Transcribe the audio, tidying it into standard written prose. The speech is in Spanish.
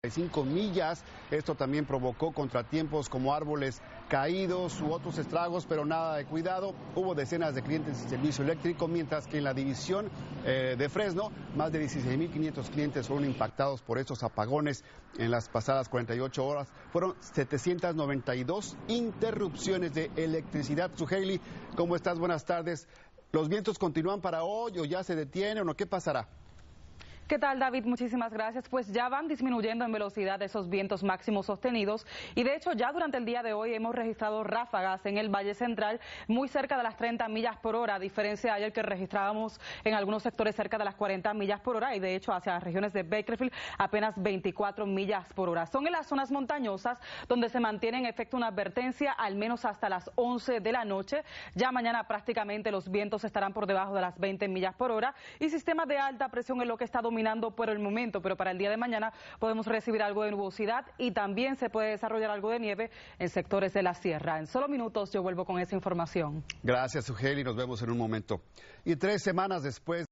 5 millas. Esto también provocó contratiempos como árboles caídos u otros estragos, pero nada de cuidado. Hubo decenas de clientes de servicio eléctrico, mientras que en la división de Fresno, más de 16.500 clientes fueron impactados por estos apagones en las pasadas 48 horas. Fueron 792 interrupciones de electricidad. Suheili, ¿cómo estás? Buenas tardes. ¿Los vientos continúan para hoy o ya se detienen o qué pasará? ¿Qué tal, David? Muchísimas gracias. Pues ya van disminuyendo en velocidad esos vientos máximos sostenidos y de hecho ya durante el día de hoy hemos registrado ráfagas en el Valle Central muy cerca de las 30 millas por hora, a diferencia de ayer que registrábamos en algunos sectores cerca de las 40 millas por hora y de hecho hacia las regiones de Bakersfield apenas 24 millas por hora. Son en las zonas montañosas donde se mantiene en efecto una advertencia al menos hasta las 11 de la noche. Ya mañana prácticamente los vientos estarán por debajo de las 20 millas por hora y sistemas de alta presión es lo que está dominando por el momento, pero para el día de mañana podemos recibir algo de nubosidad y también se puede desarrollar algo de nieve en sectores de la sierra. En solo minutos yo vuelvo con esa información. Gracias, Suheili, nos vemos en un momento. Y 3 semanas después